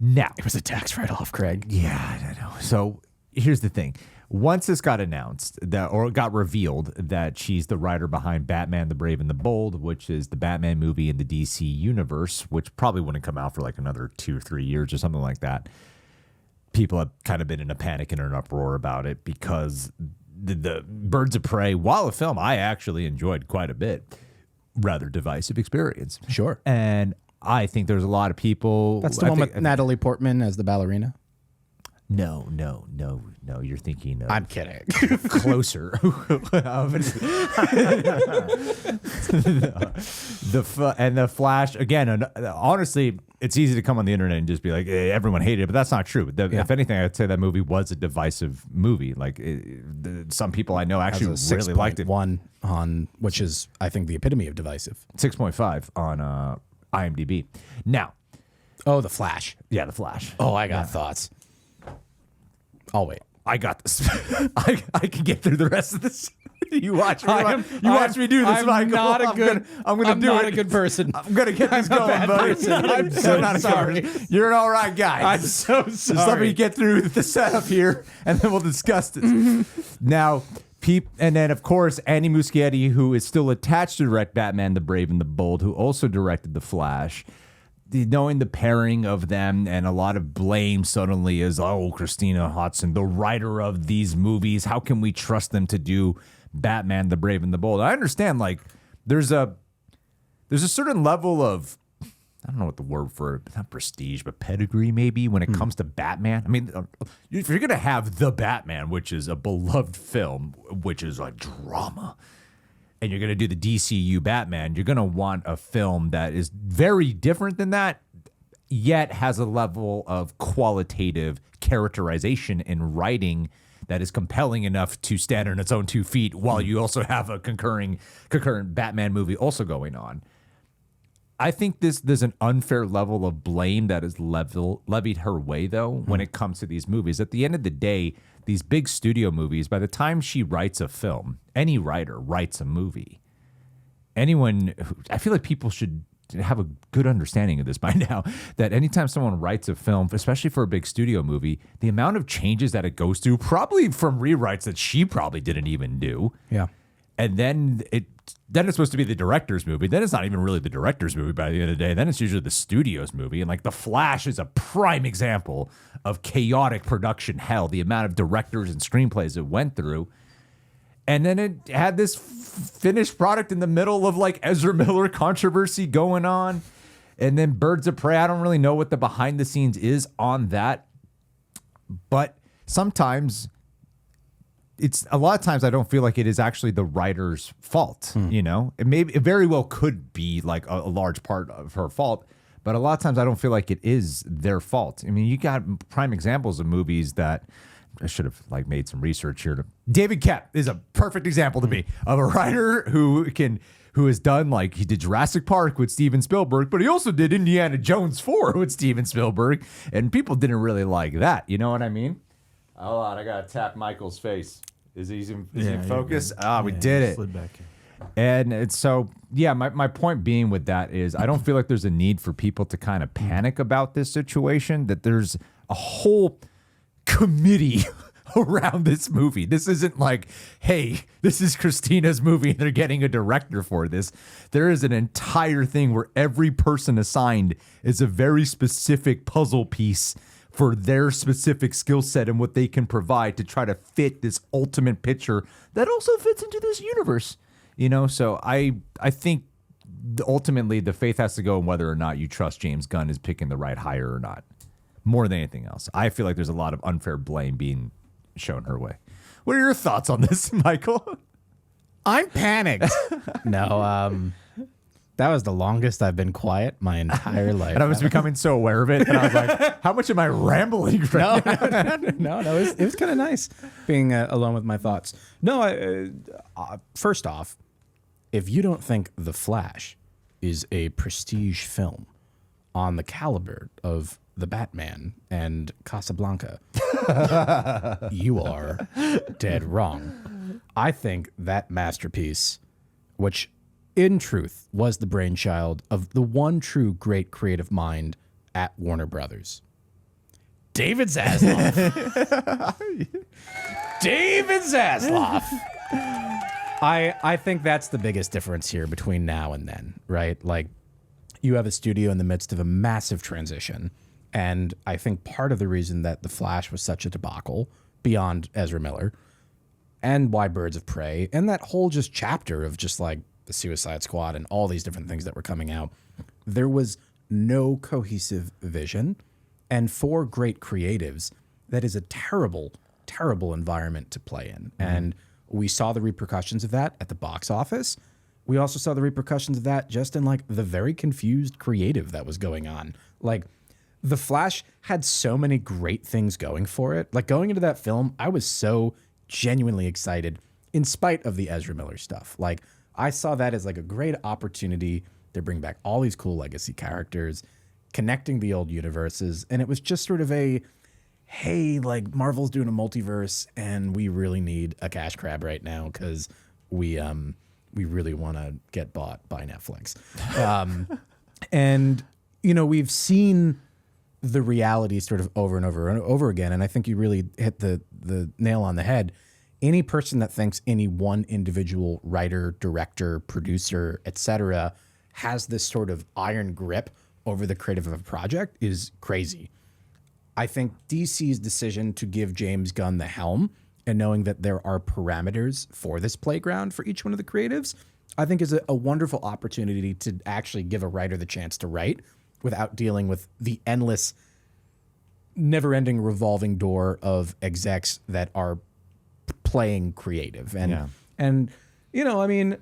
Now, It was a tax write-off, Craig. yeah, I know. So here's the thing. Once this got announced or it got revealed that she's the writer behind Batman the Brave and the Bold, which is the Batman movie in the DC universe, which probably wouldn't come out for like another 2 or 3 years or something like that. People have kind of been in a panic and an uproar about it because the Birds of Prey, while a film I actually enjoyed quite a bit, rather divisive experience. Sure. And I think there's a lot of people. That's the one with Natalie Portman as the ballerina? No. You're thinking of I'm kidding. closer. The Flash again. Honestly, it's easy to come on the internet and just be like, everyone hated it, but that's not true. If anything, I'd say that movie was a divisive movie. Like some people I know actually really liked it. 6.1 on, which is I think the epitome of divisive. 6.5 on IMDb. Now, Oh, the Flash. yeah, The Flash. Oh, I got thoughts. I'll wait. I got this. I can get through the rest of this. You watch me. Watch me do this, I'm Michael. not a good. I'm gonna do not it. a good person. I'm gonna get this going, buddy. I'm so not a good sorry. person. You're an all right guy. I'm so Just let me sorry. get through the setup here, and then we'll discuss this. Now, and then of course Andy Muschietti, who is still attached to direct Batman: The Brave and the Bold, who also directed The Flash. Knowing the pairing of them, and a lot of blame suddenly is, oh, Christina Hodson, the writer of these movies, how can we trust them to do Batman: The Brave and the Bold? I understand, like, there's a certain level of, I don't know what the word for it, not prestige, but pedigree maybe when it comes to Batman. I mean, if you're going to have The Batman, which is a beloved film, which is a drama, and you're going to do the DCU Batman, you're going to want a film that is very different than that, yet has a level of qualitative characterization in writing that is compelling enough to stand on its own 2 feet while you also have a concurrent Batman movie also going on. I think there's an unfair level of blame that is levied her way, though, when it comes to these movies. At the end of the day, these big studio movies, by the time she writes a film, any writer writes a movie. I feel like people should have a good understanding of this by now, that anytime someone writes a film, especially for a big studio movie, the amount of changes that it goes through, probably from rewrites that she probably didn't even do. Yeah. And then it's supposed to be the director's movie. Then it's not even really the director's movie by the end of the day. Then it's usually the studio's movie. And like The Flash is a prime example of chaotic production hell, the amount of directors and screenplays it went through. And then it had this finished product in the middle of like Ezra Miller controversy going on. And then Birds of Prey, I don't really know what the behind the scenes is on that. But sometimes a lot of times I don't feel like it is actually the writer's fault, you know? It very well could be like a large part of her fault, but a lot of times I don't feel like it is their fault. I mean, you got prime examples of movies that I should have like made some research here. David Koepp is a perfect example to me of a writer who has done, like, he did Jurassic Park with Steven Spielberg, but he also did Indiana Jones 4 with Steven Spielberg, and people didn't really like that. You know what I mean? Hold on, I gotta tap Michael's face. Is he in focus? We did it. Slid back in. And so, yeah, my point being with that is I don't feel like there's a need for people to kind of panic about this situation, that there's a whole committee around this movie. This isn't like, hey, this is Christina's movie and they're getting a director for this. There is an entire thing where every person assigned is a very specific puzzle piece for their specific skill set and what they can provide to try to fit this ultimate picture that also fits into this universe. You know, so I think ultimately the faith has to go in whether or not you trust James Gunn is picking the right hire or not, more than anything else. I feel like there's a lot of unfair blame being shown her way. What are your thoughts on this, Michael? I'm panicked. No, that was the longest I've been quiet my entire life. And I was becoming so aware of it that I was like, how much am I rambling right now? No, it was kind of nice being alone with my thoughts. No, first off, if you don't think The Flash is a prestige film, on the caliber of the Batman and Casablanca, you are dead wrong. I think that masterpiece, which in truth was the brainchild of the one true great creative mind at Warner Brothers, David Zaslav. David Zaslav. I think that's the biggest difference here between now and then, right? Like, you have a studio in the midst of a massive transition. And I think part of the reason that The Flash was such a debacle, beyond Ezra Miller, and why Birds of Prey, and that whole just chapter of just like the Suicide Squad and all these different things that were coming out, there was no cohesive vision. And for great creatives, that is a terrible, terrible environment to play in. Mm-hmm. And we saw the repercussions of that at the box office. We also saw the repercussions of that just in like the very confused creative that was going on. Like, The Flash had so many great things going for it. Like, going into that film, I was so genuinely excited in spite of the Ezra Miller stuff. Like, I saw that as like a great opportunity to bring back all these cool legacy characters, connecting the old universes. And it was just sort of a, hey, like, Marvel's doing a multiverse and we really need a cash grab right now because we really want to get bought by Netflix. And, you know, we've seen the reality sort of over and over and over again. And I think you really hit the nail on the head. Any person that thinks any one individual writer, director, producer, etc., has this sort of iron grip over the creative of a project is crazy. I think DC's decision to give James Gunn the helm and knowing that there are parameters for this playground for each one of the creatives, I think is a wonderful opportunity to actually give a writer the chance to write without dealing with the endless, never-ending revolving door of execs that are playing creative. And you know, I mean,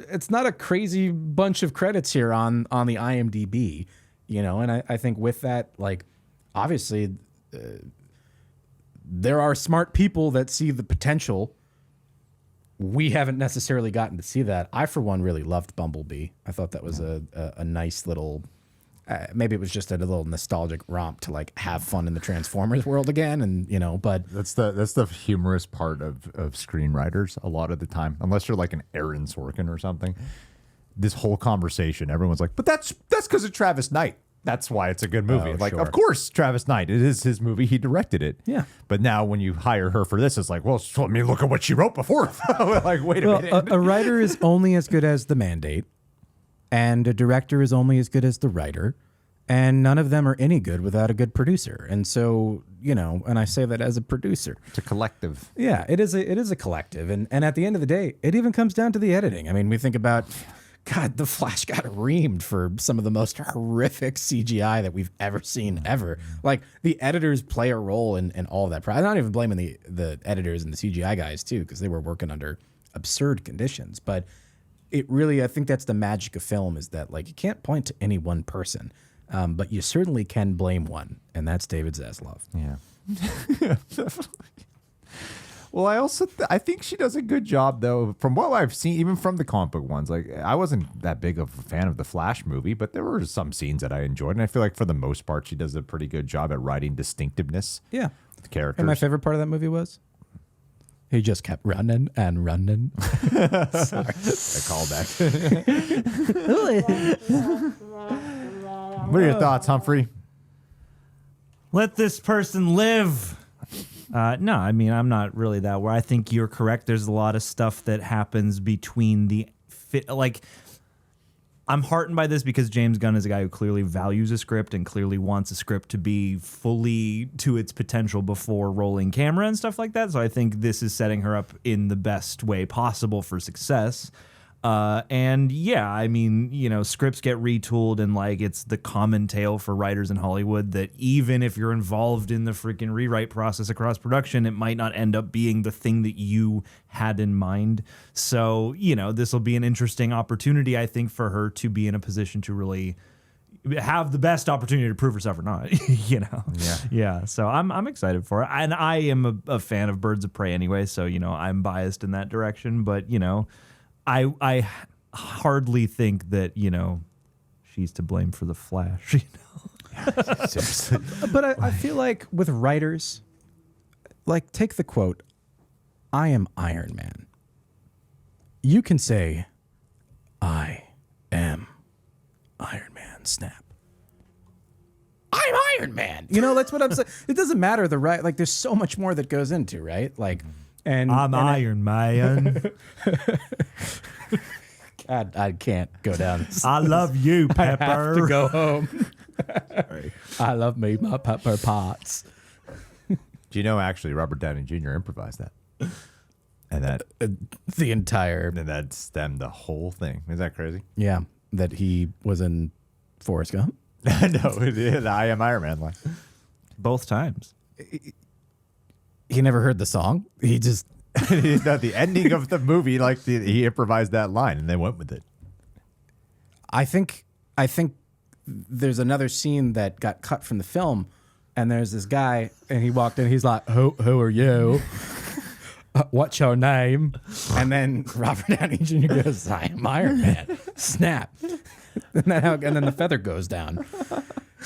it's not a crazy bunch of credits here on the IMDb, you know, and I think with that, like, obviously, there are smart people that see the potential. We haven't necessarily gotten to see that. I, for one, really loved Bumblebee. I thought that was a nice little, maybe it was just a little nostalgic romp to like have fun in the Transformers world again. And, you know, but that's the humorous part of screenwriters a lot of the time, unless you're like an Aaron Sorkin or something. This whole conversation, everyone's like, but that's because of Travis Knight. That's why it's a good movie. Oh, like, sure. Of course, Travis Knight. It is his movie. He directed it. Yeah. But now when you hire her for this, it's like, well, let me look at what she wrote before. Like, wait a minute. A writer is only as good as the mandate, and a director is only as good as the writer, and none of them are any good without a good producer. And so, you know, and I say that as a producer. It's a collective. Yeah, it is a collective. And at the end of the day, it even comes down to the editing. I mean, we think about, God, The Flash got reamed for some of the most horrific CGI that we've ever seen ever. Like, the editors play a role in all of that. I'm not even blaming the editors and the CGI guys too, because they were working under absurd conditions. But it really, I think that's the magic of film, is that, like, you can't point to any one person, but you certainly can blame one, and that's David Zaslav. Yeah. Well, I think she does a good job, though, from what I've seen, even from the comic book ones. Like, I wasn't that big of a fan of the Flash movie, but there were some scenes that I enjoyed, and I feel like for the most part, she does a pretty good job at writing distinctiveness. Yeah, with characters. And my favorite part of that movie was he just kept running and running. Sorry, a callback. What are your thoughts, Humphrey? Let this person live. No, I mean, I'm not really that where I think you're correct. There's a lot of stuff that happens between the like, I'm heartened by this because James Gunn is a guy who clearly values a script and clearly wants a script to be fully to its potential before rolling camera and stuff like that. So I think this is setting her up in the best way possible for success. And yeah, I mean, you know, scripts get retooled, and like, it's the common tale for writers in Hollywood that even if you're involved in the freaking rewrite process across production, it might not end up being the thing that you had in mind. So, you know, this will be an interesting opportunity, I think, for her to be in a position to really have the best opportunity to prove herself or not, you know? Yeah. So I'm excited for it. And I am a fan of Birds of Prey anyway. So, you know, I'm biased in that direction, but, you know, I hardly think that, you know, she's to blame for the Flash. You know? Seriously. But I feel like with writers, like take the quote, "I am Iron Man." You can say, "I am Iron Man." Snap. I'm Iron Man. You know, that's what I'm saying. It doesn't matter like there's so much more that goes into, right? Like, I'm Iron Man. God, I can't go down. I love you, Pepper. I have to go home. I love me, my Pepper Potts. Do you know actually Robert Downey Jr. improvised that? And that the entire and that stemmed the whole thing. Is that crazy? Yeah, that he was in Forrest Gump. No, it is. I am Iron Man. Like both times. He never heard the song. He just the ending of the movie. Like he improvised that line and they went with it. I think there's another scene that got cut from the film, and there's this guy, and he walked in. He's like, "Who are you? What's your name?" And then Robert Downey Jr. goes, "I am Iron Man." Snap. And then the feather goes down.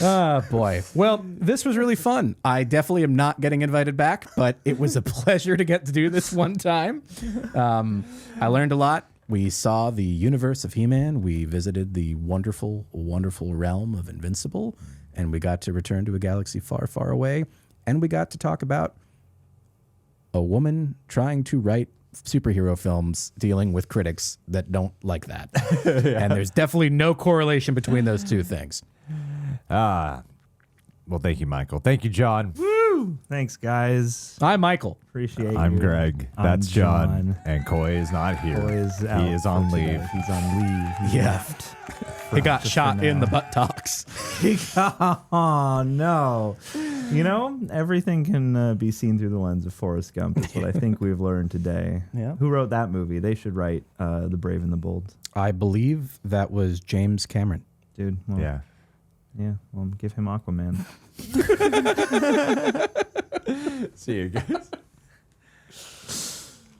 Oh, boy. Well, this was really fun. I definitely am not getting invited back, but it was a pleasure to get to do this one time. I learned a lot. We saw the universe of He-Man. We visited the wonderful, wonderful realm of Invincible. And we got to return to a galaxy far, far away. And we got to talk about a woman trying to write superhero films dealing with critics that don't like that. Yeah. And there's definitely no correlation between those two things. Well, thank you, Michael. Thank you, John. Woo! Thanks, guys. I'm Michael. Appreciate I'm you. Greg. That's John. And Coy is not here. Coy is out. He is on today. leave. He's on leave. He left. He got shot in the buttocks. Oh, no. You know, everything can be seen through the lens of Forrest Gump is what I think we've learned today. Yeah. Who wrote that movie? They should write The Brave and the Bold. I believe that was James Cameron. Dude. Well, Yeah. Yeah, well, give him Aquaman. See you guys.